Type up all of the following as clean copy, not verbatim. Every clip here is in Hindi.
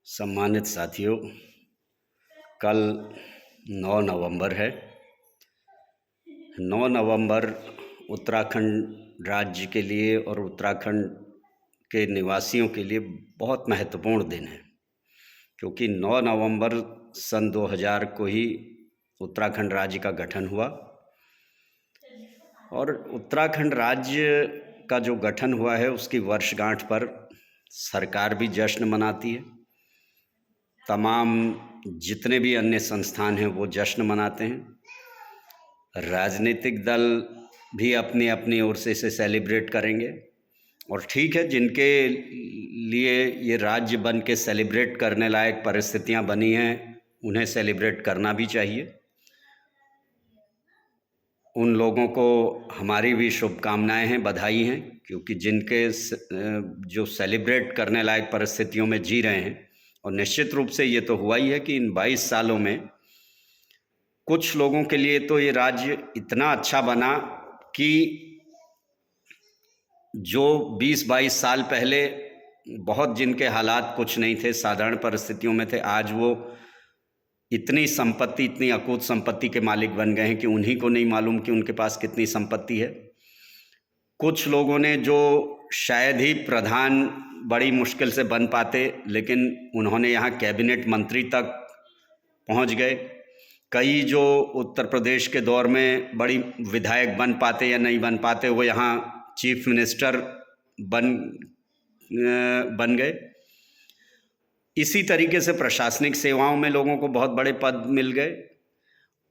सम्मानित साथियों, कल 9 नवंबर है। 9 नवंबर उत्तराखंड राज्य के लिए और उत्तराखंड के निवासियों के लिए बहुत महत्वपूर्ण दिन है, क्योंकि 9 नवंबर सन 2000 को ही उत्तराखंड राज्य का गठन हुआ और उत्तराखंड राज्य का जो गठन हुआ है उसकी वर्षगांठ पर सरकार भी जश्न मनाती है। तमाम जितने भी अन्य संस्थान हैं वो जश्न मनाते हैं। राजनीतिक दल भी अपनी अपनी ओर से इसे सेलिब्रेट करेंगे और ठीक है, जिनके लिए ये राज्य बन के सेलिब्रेट करने लायक परिस्थितियां बनी हैं उन्हें सेलिब्रेट करना भी चाहिए। उन लोगों को हमारी भी शुभकामनाएं हैं, बधाई हैं, क्योंकि जिनके जो सेलिब्रेट करने लायक परिस्थितियों में जी रहे हैं। और निश्चित रूप से ये तो हुआ ही है कि इन 22 सालों में कुछ लोगों के लिए तो ये राज्य इतना अच्छा बना कि जो 20-22 साल पहले बहुत जिनके हालात कुछ नहीं थे, साधारण परिस्थितियों में थे, आज वो इतनी संपत्ति, इतनी अकूत संपत्ति के मालिक बन गए हैं कि उन्हीं को नहीं मालूम कि उनके पास कितनी संपत्ति है। कुछ लोगों ने जो शायद ही प्रधान बड़ी मुश्किल से बन पाते, लेकिन उन्होंने यहाँ कैबिनेट मंत्री तक पहुँच गए। कई जो उत्तर प्रदेश के दौर में बड़ी विधायक बन पाते या नहीं बन पाते, वो यहाँ चीफ मिनिस्टर बन गए। इसी तरीके से प्रशासनिक सेवाओं में लोगों को बहुत बड़े पद मिल गए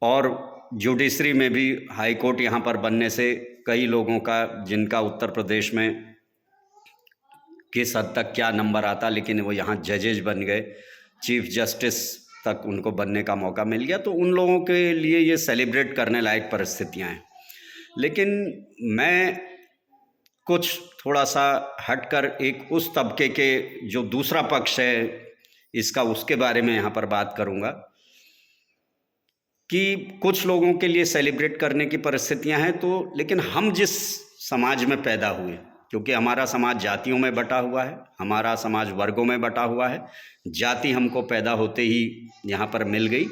और जुडिशरी में भी हाई कोर्ट यहाँ पर बनने से कई लोगों का, जिनका उत्तर प्रदेश में किस हद तक क्या नंबर आता, लेकिन वो यहाँ जजेज बन गए, चीफ जस्टिस तक उनको बनने का मौका मिल गया। तो उन लोगों के लिए ये सेलिब्रेट करने लायक परिस्थितियाँ हैं। लेकिन मैं कुछ थोड़ा सा हटकर एक उस तबके के जो दूसरा पक्ष है इसका, उसके बारे में यहाँ पर बात करूँगा कि कुछ लोगों के लिए सेलिब्रेट करने की परिस्थितियाँ हैं। तो लेकिन हम जिस समाज में पैदा हुए, क्योंकि हमारा समाज जातियों में बटा हुआ है, हमारा समाज वर्गों में बटा हुआ है। जाति हमको पैदा होते ही यहाँ पर मिल गई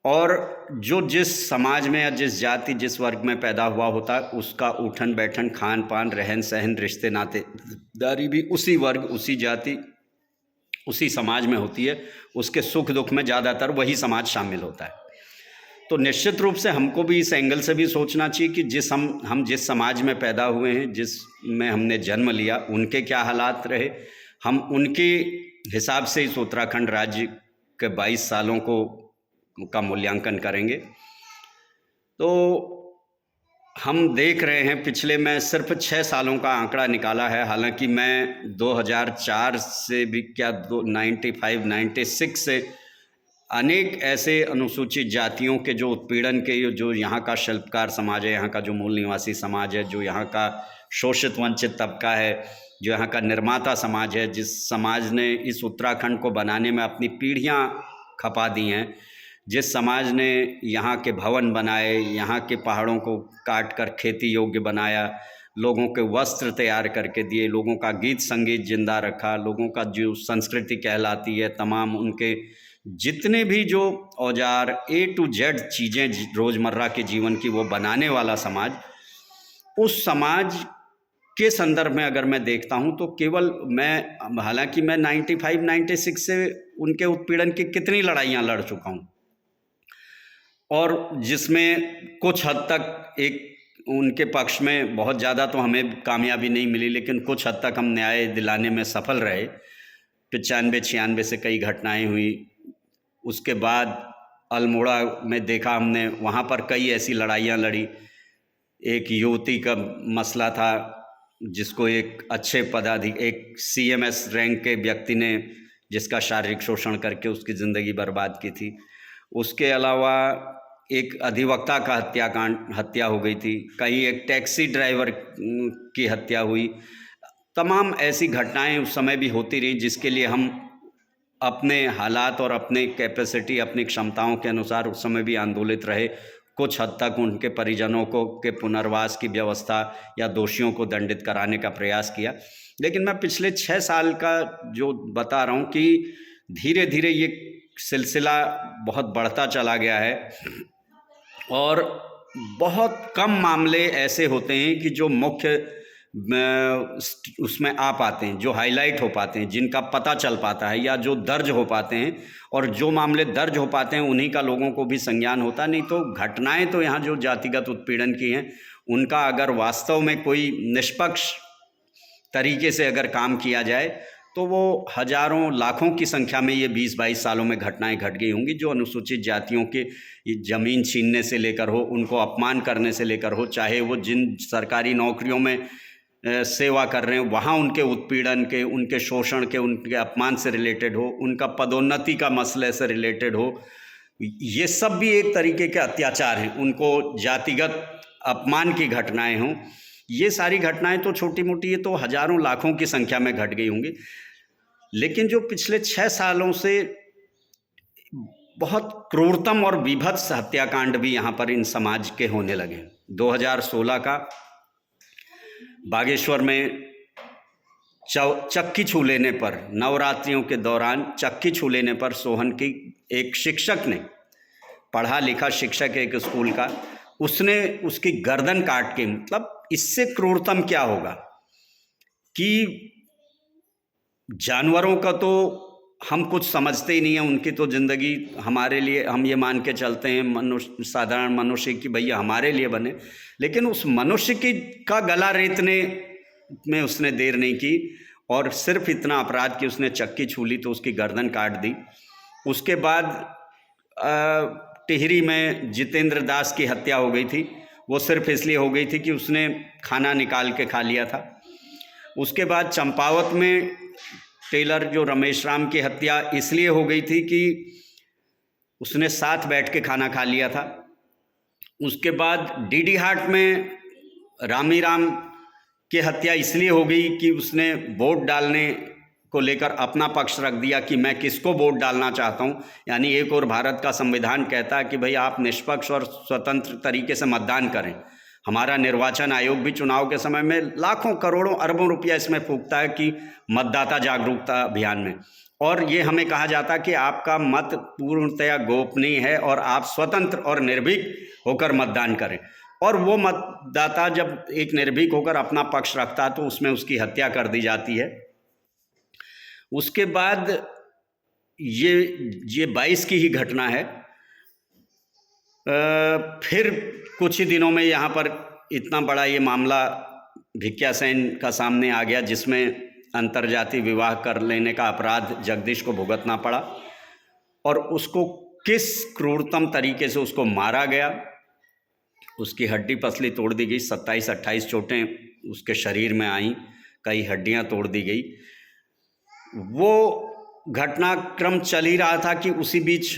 और जो जिस समाज में या जिस जाति, जिस वर्ग में पैदा हुआ होता है, उसका उठन बैठन, खान पान, रहन सहन, रिश्ते नातेदारी भी उसी वर्ग, उसी जाति, उसी समाज में होती है। उसके सुख दुख में ज़्यादातर वही समाज शामिल होता है। तो निश्चित रूप से हमको भी इस एंगल से भी सोचना चाहिए कि हम जिस समाज में पैदा हुए हैं, जिसमें हमने जन्म लिया, उनके क्या हालात रहे, हम उनके हिसाब से इस उत्तराखंड राज्य के 22 सालों का मूल्यांकन करेंगे। तो हम देख रहे हैं, पिछले मैं सिर्फ 6 सालों का आंकड़ा निकाला है, हालांकि मैं 2004 से भी क्या 96 से अनेक ऐसे अनुसूचित जातियों के जो उत्पीड़न के, जो यहाँ का शिल्पकार समाज है, यहाँ का जो मूल निवासी समाज है, जो यहाँ का शोषित वंचित तबका है, जो यहाँ का निर्माता समाज है, जिस समाज ने इस उत्तराखंड को बनाने में अपनी पीढ़ियाँ खपा दी हैं, जिस समाज ने यहाँ के भवन बनाए, यहाँ के पहाड़ों को काट कर खेती योग्य बनाया, लोगों के वस्त्र तैयार करके दिए, लोगों का गीत संगीत जिंदा रखा, लोगों का जो संस्कृति कहलाती है, तमाम उनके जितने भी जो औजार A to Z चीज़ें रोज़मर्रा के जीवन की, वो बनाने वाला समाज, उस समाज के संदर्भ में अगर मैं देखता हूँ तो केवल मैं, हालांकि मैं 95-96 से उनके उत्पीड़न की कितनी लड़ाइयाँ लड़ चुका हूँ और जिसमें कुछ हद तक एक उनके पक्ष में बहुत ज़्यादा तो हमें कामयाबी नहीं मिली, लेकिन कुछ हद तक हम न्याय दिलाने में सफल रहे। 95-96 से कई घटनाएं हुई। उसके बाद अल्मोड़ा में देखा हमने, वहाँ पर कई ऐसी लड़ाइयाँ लड़ी। एक युवती का मसला था जिसको एक अच्छे एक CMS रैंक के व्यक्ति ने, जिसका शारीरिक शोषण करके उसकी ज़िंदगी बर्बाद की थी। उसके अलावा एक अधिवक्ता का हत्या हो गई थी, कहीं एक टैक्सी ड्राइवर की हत्या हुई। तमाम ऐसी घटनाएं उस समय भी होती रही, जिसके लिए हम अपने हालात और अपने कैपेसिटी, अपनी क्षमताओं के अनुसार उस समय भी आंदोलित रहे, कुछ हद तक उनके परिजनों को के पुनर्वास की व्यवस्था या दोषियों को दंडित कराने का प्रयास किया। लेकिन मैं पिछले 6 साल का जो बता रहा हूँ कि धीरे धीरे ये सिलसिला बहुत बढ़ता चला गया है और बहुत कम मामले ऐसे होते हैं कि जो मुख्य उसमें आ पाते हैं, जो हाईलाइट हो पाते हैं, जिनका पता चल पाता है या जो दर्ज हो पाते हैं। और जो मामले दर्ज हो पाते हैं उन्हीं का लोगों को भी संज्ञान होता। नहीं तो घटनाएं तो यहाँ जो जातिगत उत्पीड़न की हैं उनका अगर वास्तव में कोई निष्पक्ष तरीके से अगर काम किया जाए तो वो हजारों लाखों की संख्या में ये 20-22 सालों में घटनाएं घट गई होंगी, जो अनुसूचित जातियों के ज़मीन छीनने से लेकर हो, उनको अपमान करने से लेकर हो, चाहे वो जिन सरकारी नौकरियों में सेवा कर रहे हैं वहाँ उनके उत्पीड़न के, उनके शोषण के, उनके अपमान से रिलेटेड हो, उनका पदोन्नति का मसले से रिलेटेड हो, ये सब भी एक तरीके के अत्याचार हैं, उनको जातिगत अपमान की घटनाएं हों। ये सारी घटनाएं तो छोटी मोटी, ये तो हजारों लाखों की संख्या में घट गई होंगी। लेकिन जो पिछले 6 सालों से बहुत क्रूरतम और बीभत्स हत्याकांड भी यहाँ पर इन समाज के होने लगे। 2016 का बागेश्वर में चक्की छू लेने पर, नवरात्रियों के दौरान चक्की छू लेने पर सोहन की एक शिक्षक ने, पढ़ा लिखा शिक्षक एक स्कूल का, उसने उसकी गर्दन काट के, मतलब इससे क्रूरतम क्या होगा कि जानवरों का तो हम कुछ समझते ही नहीं है, उनकी तो ज़िंदगी हमारे लिए, हम ये मान के चलते हैं मनुष्य, साधारण मनुष्य की भैया हमारे लिए बने, लेकिन उस मनुष्य की का गला रेतने में उसने देर नहीं की और सिर्फ इतना अपराध कि उसने चक्की छू ली तो उसकी गर्दन काट दी। उसके बाद टिहरी में जितेंद्र दास की हत्या हो गई थी, वो सिर्फ इसलिए हो गई थी कि उसने खाना निकाल के खा लिया था। उसके बाद चंपावत में टेलर जो रमेश राम की हत्या इसलिए हो गई थी कि उसने साथ बैठ के खाना खा लिया था। उसके बाद डीडी हाट में रामी राम की हत्या इसलिए हो गई कि उसने वोट डालने को लेकर अपना पक्ष रख दिया कि मैं किसको वोट डालना चाहता हूं। यानी एक और भारत का संविधान कहता है कि भाई आप निष्पक्ष और स्वतंत्र तरीके से मतदान करें। हमारा निर्वाचन आयोग भी चुनाव के समय में लाखों करोड़ों अरबों रुपया इसमें फूकता है कि मतदाता जागरूकता अभियान में, और ये हमें कहा जाता है कि आपका मत पूर्णतया गोपनीय है और आप स्वतंत्र और निर्भीक होकर मतदान करें। और वो मतदाता जब एक निर्भीक होकर अपना पक्ष रखता है तो उसमें उसकी हत्या कर दी जाती है। उसके बाद ये 22 की ही घटना है। फिर कुछ ही दिनों में यहाँ पर इतना बड़ा ये मामला भिक्या सेन का सामने आ गया, जिसमें अंतर्जातीय विवाह कर लेने का अपराध जगदीश को भुगतना पड़ा और उसको किस क्रूरतम तरीके से उसको मारा गया। उसकी हड्डी पसली तोड़ दी गई, 27-28 चोटें उसके शरीर में आईं, कई हड्डियां तोड़ दी गई। वो घटनाक्रम चल ही रहा था कि उसी बीच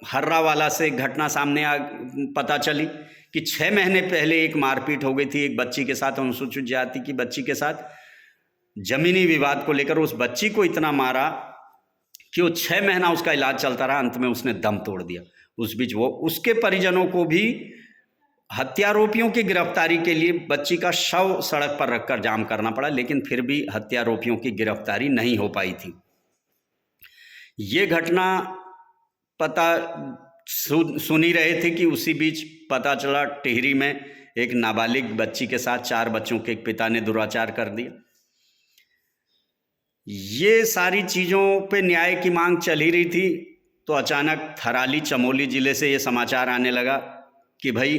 हर्रावाला से घटना सामने पता चली कि 6 महीने पहले एक मारपीट हो गई थी एक बच्ची के साथ, अनुसूचित जाति की बच्ची के साथ, जमीनी विवाद को लेकर। उस बच्ची को इतना मारा कि वो 6 महीना उसका इलाज चलता रहा, अंत में उसने दम तोड़ दिया। उस बीच वो उसके परिजनों को भी हत्यारोपियों की गिरफ्तारी के लिए बच्ची का शव सड़क पर रखकर जाम करना पड़ा, लेकिन फिर भी हत्यारोपियों की गिरफ्तारी नहीं हो पाई थी। ये घटना पता सुनी रहे थे कि उसी बीच पता चला टिहरी में एक नाबालिग बच्ची के साथ 4 बच्चों के एक पिता ने दुराचार कर दिया। ये सारी चीज़ों पे न्याय की मांग चल ही रही थी तो अचानक थराली चमोली ज़िले से ये समाचार आने लगा कि भाई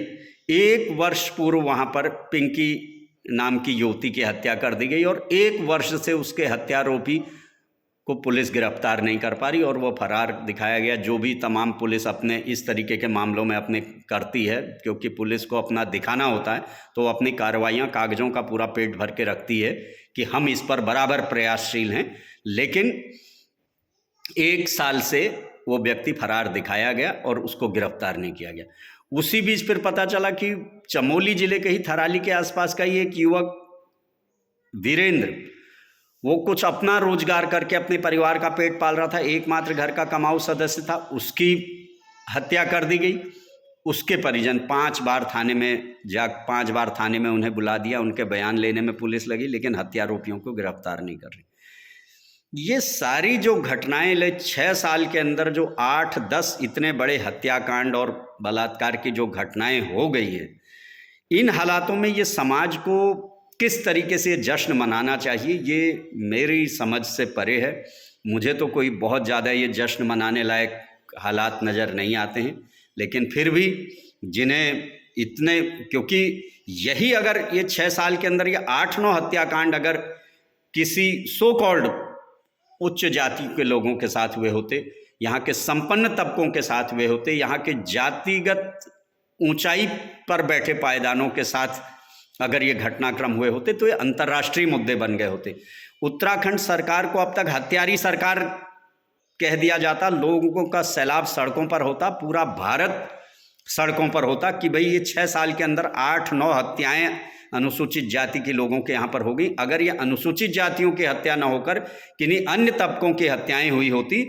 1 वर्ष पूर्व वहाँ पर पिंकी नाम की युवती की हत्या कर दी गई और 1 वर्ष से उसके हत्यारोपी को पुलिस गिरफ्तार नहीं कर पा रही और वो फरार दिखाया गया। जो भी तमाम पुलिस अपने इस तरीके के मामलों में अपने करती है, क्योंकि पुलिस को अपना दिखाना होता है, तो वो अपनी कार्रवाइयाँ कागज़ों का पूरा पेट भर के रखती है कि हम इस पर बराबर प्रयासशील हैं। लेकिन 1 साल से वो व्यक्ति फरार दिखाया गया और उसको गिरफ्तार नहीं किया गया। उसी बीच फिर पता चला कि चमोली ज़िले के ही थराली के आसपास का ही एक युवक वीरेंद्र, वो कुछ अपना रोजगार करके अपने परिवार का पेट पाल रहा था, एकमात्र घर का कमाऊ सदस्य था। उसकी हत्या कर दी गई। उसके परिजन 5 बार थाने में उन्हें बुला दिया, उनके बयान लेने में पुलिस लगी, लेकिन हत्यारोपियों को गिरफ्तार नहीं कर रही। ये सारी जो घटनाएं 6 साल के अंदर जो 8-10 इतने बड़े हत्याकांड और बलात्कार की जो घटनाएं हो गई है, इन हालातों में ये समाज को किस तरीके से जश्न मनाना चाहिए, ये मेरी समझ से परे है। मुझे तो कोई बहुत ज़्यादा ये जश्न मनाने लायक हालात नज़र नहीं आते हैं, लेकिन फिर भी जिन्हें इतने, क्योंकि यही अगर ये 6 साल के अंदर ये 8-9 हत्याकांड अगर किसी सो कॉल्ड उच्च जाति के लोगों के साथ हुए होते, यहाँ के संपन्न तबकों के साथ हुए होते, यहाँ के जातिगत ऊंचाई पर बैठे पायदानों के साथ अगर ये घटनाक्रम हुए होते तो ये अंतर्राष्ट्रीय मुद्दे बन गए होते। उत्तराखंड सरकार को अब तक हत्यारी सरकार कह दिया जाता, लोगों का सैलाब सड़कों पर होता, पूरा भारत सड़कों पर होता कि भाई ये 6 साल के अंदर 8-9 हत्याएं अनुसूचित जाति के लोगों के यहाँ पर हो गई। अगर ये अनुसूचित जातियों की हत्या न होकर किन्हीं अन्य तबकों की हत्याएं हुई होती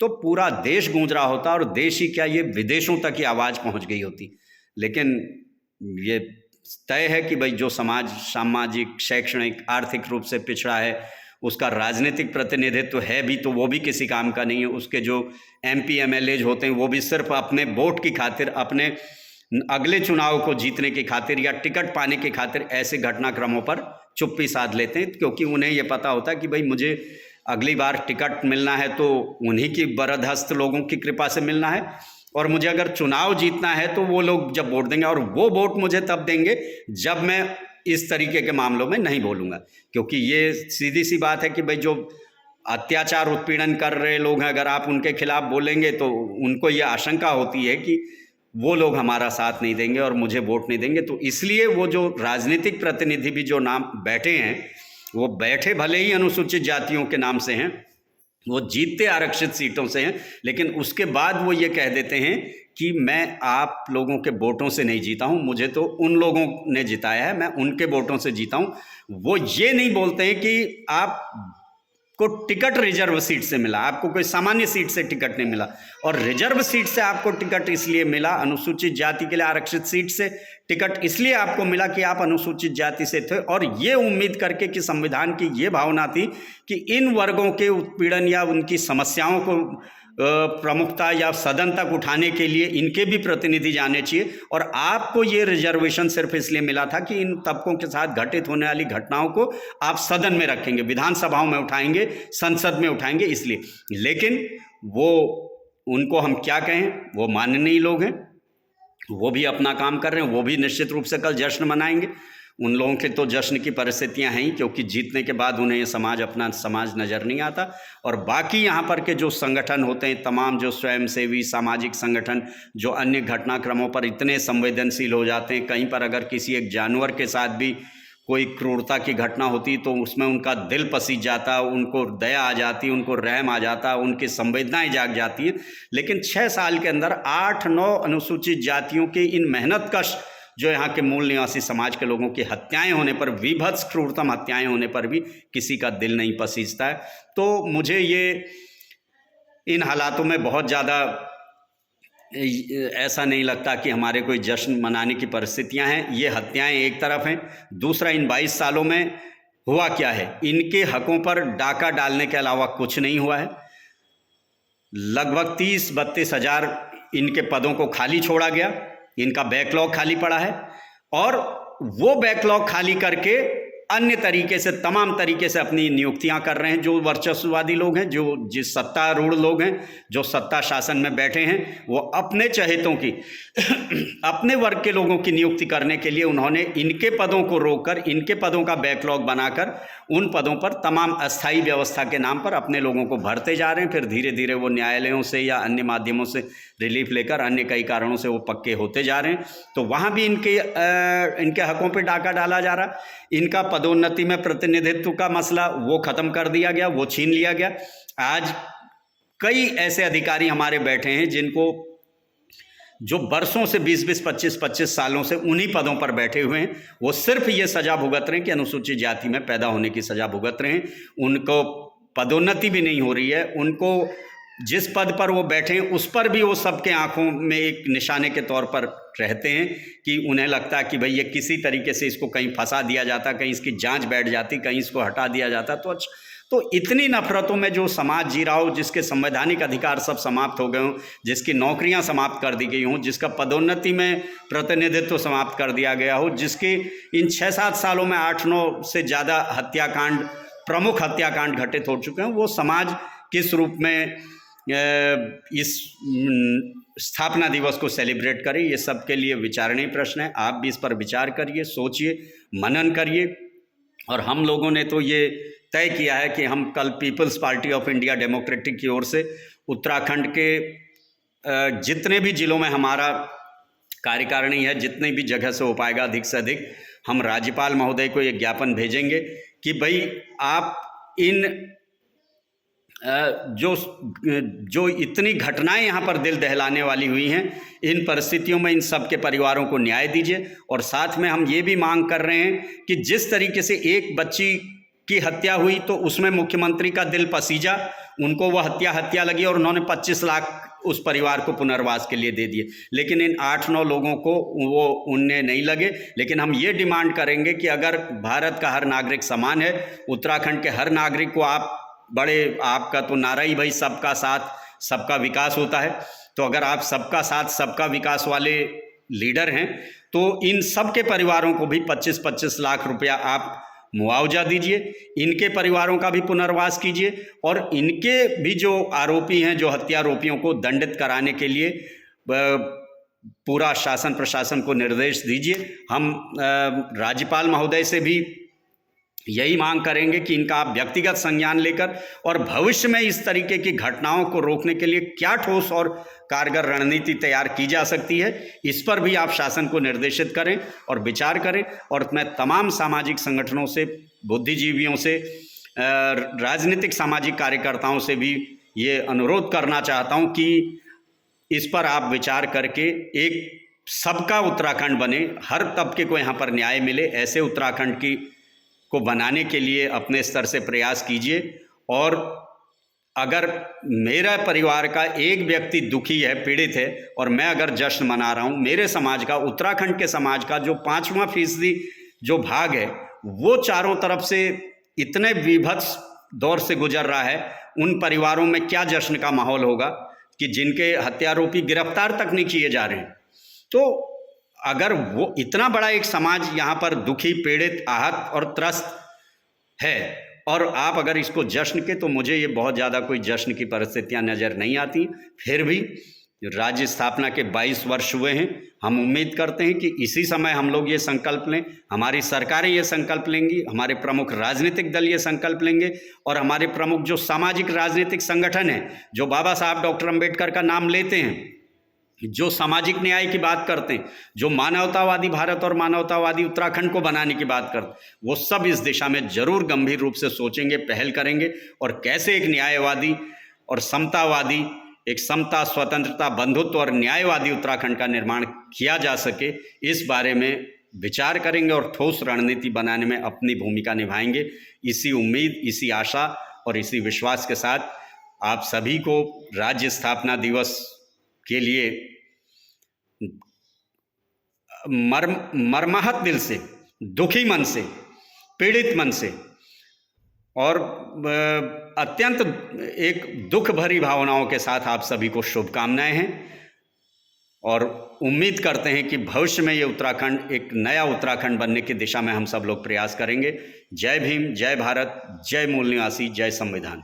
तो पूरा देश गूंज रहा होता, और देश ही क्या, ये विदेशों तक की आवाज़ पहुँच गई होती। लेकिन ये तय है कि भाई जो समाज सामाजिक, शैक्षणिक, आर्थिक रूप से पिछड़ा है, उसका राजनीतिक प्रतिनिधित्व है भी तो वो भी किसी काम का नहीं है। उसके जो MP MLAs होते हैं वो भी सिर्फ अपने वोट की खातिर, अपने अगले चुनाव को जीतने की खातिर या टिकट पाने की खातिर ऐसे घटनाक्रमों पर चुप्पी साध लेते हैं, क्योंकि उन्हें ये पता होता है कि भाई मुझे अगली बार टिकट मिलना है तो उन्हीं की बरदहस्त लोगों की कृपा से मिलना है, और मुझे अगर चुनाव जीतना है तो वो लोग जब वोट देंगे, और वो वोट मुझे तब देंगे जब मैं इस तरीके के मामलों में नहीं बोलूँगा। क्योंकि ये सीधी सी बात है कि भाई जो अत्याचार उत्पीड़न कर रहे लोग हैं, अगर आप उनके खिलाफ बोलेंगे तो उनको ये आशंका होती है कि वो लोग हमारा साथ नहीं देंगे और मुझे वोट नहीं देंगे। तो इसलिए वो जो राजनीतिक प्रतिनिधि भी जो नाम बैठे हैं, वो बैठे भले ही अनुसूचित जातियों के नाम से हैं, वो जीतते आरक्षित सीटों से हैं, लेकिन उसके बाद वो ये कह देते हैं कि मैं आप लोगों के वोटों से नहीं जीता हूँ, मुझे तो उन लोगों ने जिताया है, मैं उनके वोटों से जीता हूँ। वो ये नहीं बोलते हैं कि आपको टिकट रिजर्व सीट से मिला, आपको कोई सामान्य सीट से टिकट नहीं मिला, और रिजर्व सीट से आपको टिकट इसलिए मिला, अनुसूचित जाति के लिए आरक्षित सीट से टिकट इसलिए आपको मिला कि आप अनुसूचित जाति से थे, और ये उम्मीद करके कि संविधान की ये भावना थी कि इन वर्गों के उत्पीड़न या उनकी समस्याओं को प्रमुखता या सदन तक उठाने के लिए इनके भी प्रतिनिधि जाने चाहिए। और आपको ये रिजर्वेशन सिर्फ इसलिए मिला था कि इन तबकों के साथ घटित होने वाली घटनाओं को आप सदन में रखेंगे, विधानसभाओं में उठाएंगे, संसद में उठाएंगे, इसलिए। लेकिन वो, उनको हम क्या कहें, वो माननीय लोग हैं, वो भी अपना काम कर रहे हैं, वो भी निश्चित रूप से कल जश्न मनाएंगे। उन लोगों के तो जश्न की परिस्थितियां हैं ही, क्योंकि जीतने के बाद उन्हें ये समाज अपना समाज नज़र नहीं आता। और बाकी यहाँ पर के जो संगठन होते हैं, तमाम जो स्वयंसेवी सामाजिक संगठन जो अन्य घटनाक्रमों पर इतने संवेदनशील हो जाते हैं, कहीं पर अगर किसी एक जानवर के साथ भी कोई क्रूरता की घटना होती तो उसमें उनका दिल पसीज जाता, उनको दया आ जाती, उनको रहम आ जाता, उनकी संवेदनाएं जाग जाती हैं। लेकिन 6 साल के अंदर 8-9 अनुसूचित जातियों की इन मेहनतकश जो यहाँ के मूल निवासी समाज के लोगों की हत्याएं होने पर, विभत्स क्रूरतम हत्याएं होने पर भी किसी का दिल नहीं पसीजता है। तो मुझे ये इन हालातों में बहुत ज़्यादा ऐसा नहीं लगता कि हमारे कोई जश्न मनाने की परिस्थितियां हैं। ये हत्याएं एक तरफ हैं, दूसरा इन 22 सालों में हुआ क्या है, इनके हकों पर डाका डालने के अलावा कुछ नहीं हुआ है। लगभग 30-32 हज़ार इनके पदों को खाली छोड़ा गया, इनका बैकलॉग खाली पड़ा है, और वो बैकलॉग खाली करके अन्य तरीके से, तमाम तरीके से अपनी नियुक्तियां कर रहे हैं। जो वर्चस्ववादी लोग हैं, जो जिस सत्तारूढ़ लोग हैं, जो सत्ता शासन में बैठे हैं, वो अपने चहेतों की अपने वर्ग के लोगों की नियुक्ति करने के लिए उन्होंने इनके पदों को रोककर, इनके पदों का बैकलॉग बनाकर उन पदों पर तमाम अस्थायी व्यवस्था के नाम पर अपने लोगों को भरते जा रहे हैं। फिर धीरे धीरे वो न्यायालयों से या अन्य माध्यमों से रिलीफ लेकर अन्य कई कारणों से वो पक्के होते जा रहे हैं। तो वहाँ भी इनके हकों पे डाका डाला जा रहा। इनका पदोन्नति में प्रतिनिधित्व का मसला वो ख़त्म कर दिया गया, वो छीन लिया गया। आज कई ऐसे अधिकारी हमारे बैठे हैं जिनको, जो बरसों से 20-20, 25-25 सालों से उन्हीं पदों पर बैठे हुए हैं, वो सिर्फ ये सज़ा भुगत रहे हैं कि अनुसूचित जाति में पैदा होने की सज़ा भुगत रहे हैं। उनको पदोन्नति भी नहीं हो रही है, उनको जिस पद पर वो बैठे हैं उस पर भी वो सबके आंखों में एक निशाने के तौर पर रहते हैं कि उन्हें लगता है कि भाई ये किसी तरीके से इसको कहीं फंसा दिया जाता, कहीं इसकी जांच बैठ जाती, कहीं इसको हटा दिया जाता तो अच्छा। तो इतनी नफरतों में जो समाज जी रहा हो, जिसके संवैधानिक अधिकार सब समाप्त हो गए हों, जिसकी नौकरियां समाप्त कर दी गई हों, जिसका पदोन्नति में प्रतिनिधित्व समाप्त कर दिया गया हो, जिसके इन 6-7 सालों में 8-9 से ज़्यादा हत्याकांड, प्रमुख हत्याकांड घटित हो चुके हैं, वो समाज किस रूप में इस स्थापना दिवस को सेलिब्रेट करें, ये सबके लिए विचारणीय प्रश्न है। आप भी इस पर विचार करिए, सोचिए, मनन करिए। और हम लोगों ने तो ये तय किया है कि हम कल Peoples Party of India Democratic की ओर से उत्तराखंड के जितने भी जिलों में हमारा कार्यकारिणी है, जितनी भी जगह से हो पाएगा अधिक से अधिक, हम राज्यपाल महोदय को ये ज्ञापन भेजेंगे कि भाई आप इन जो इतनी घटनाएं यहाँ पर दिल दहलाने वाली हुई हैं, इन परिस्थितियों में इन सब के परिवारों को न्याय दीजिए। और साथ में हम ये भी मांग कर रहे हैं कि जिस तरीके से एक बच्ची की हत्या हुई तो उसमें मुख्यमंत्री का दिल पसीजा, उनको वह हत्या लगी और उन्होंने 25 लाख उस परिवार को पुनर्वास के लिए दे दिए, लेकिन इन 8-9 लोगों को वो उनने नहीं लगे। लेकिन हम ये डिमांड करेंगे कि अगर भारत का हर नागरिक समान है, उत्तराखंड के हर नागरिक को आपका तो नारा ही भाई सबका साथ सबका विकास होता है, तो अगर आप सबका साथ सबका विकास वाले लीडर हैं तो इन सब के परिवारों को भी 25-25 लाख रुपया आप मुआवजा दीजिए, इनके परिवारों का भी पुनर्वास कीजिए और इनके भी जो आरोपी हैं, जो हत्यारोपियों को दंडित कराने के लिए पूरा शासन प्रशासन को निर्देश दीजिए। हम राज्यपाल महोदय से भी यही मांग करेंगे कि इनका आप व्यक्तिगत संज्ञान लेकर और भविष्य में इस तरीके की घटनाओं को रोकने के लिए क्या ठोस और कारगर रणनीति तैयार की जा सकती है, इस पर भी आप शासन को निर्देशित करें और विचार करें। और मैं तमाम सामाजिक संगठनों से, बुद्धिजीवियों से, राजनीतिक सामाजिक कार्यकर्ताओं से भी ये अनुरोध करना चाहता हूँ कि इस पर आप विचार करके एक सबका उत्तराखंड बने, हर तबके को यहाँ पर न्याय मिले, ऐसे उत्तराखंड को बनाने के लिए अपने स्तर से प्रयास कीजिए। और अगर मेरा परिवार का एक व्यक्ति दुखी है, पीड़ित है, और मैं अगर जश्न मना रहा हूँ, मेरे समाज का, उत्तराखंड के समाज का जो 5वां% जो भाग है वो चारों तरफ से इतने विभत्स दौर से गुजर रहा है, उन परिवारों में क्या जश्न का माहौल होगा कि जिनके हत्यारोपी गिरफ्तार तक नहीं किए जा रहे हैं। तो अगर वो इतना बड़ा एक समाज यहाँ पर दुखी, पीड़ित, आहत और त्रस्त है और आप अगर इसको जश्न के, तो मुझे ये बहुत ज़्यादा कोई जश्न की परिस्थितियाँ नज़र नहीं आती। फिर भी राज्य स्थापना के 22 वर्ष हुए हैं, हम उम्मीद करते हैं कि इसी समय हम लोग ये संकल्प लें, हमारी सरकारें ये संकल्प लेंगी, हमारे प्रमुख राजनीतिक दल ये संकल्प लेंगे और हमारे प्रमुख जो सामाजिक राजनीतिक संगठन हैं, जो बाबा साहब डॉक्टर अम्बेडकर का नाम लेते हैं, जो सामाजिक न्याय की बात करते हैं, जो मानवतावादी भारत और मानवतावादी उत्तराखंड को बनाने की बात करते हैं, वो सब इस दिशा में जरूर गंभीर रूप से सोचेंगे, पहल करेंगे और कैसे एक न्यायवादी और समतावादी, एक समता, स्वतंत्रता, बंधुत्व और न्यायवादी उत्तराखंड का निर्माण किया जा सके, इस बारे में विचार करेंगे और ठोस रणनीति बनाने में अपनी भूमिका निभाएंगे। इसी उम्मीद, इसी आशा और इसी विश्वास के साथ आप सभी को राज्य स्थापना दिवस के लिए मर्माहत दिल से, दुखी मन से, पीड़ित मन से और अत्यंत एक दुख भरी भावनाओं के साथ आप सभी को शुभकामनाएं हैं और उम्मीद करते हैं कि भविष्य में ये उत्तराखंड एक नया उत्तराखंड बनने की दिशा में हम सब लोग प्रयास करेंगे। जय भीम, जय भारत, जय मूल निवासी, जय संविधान।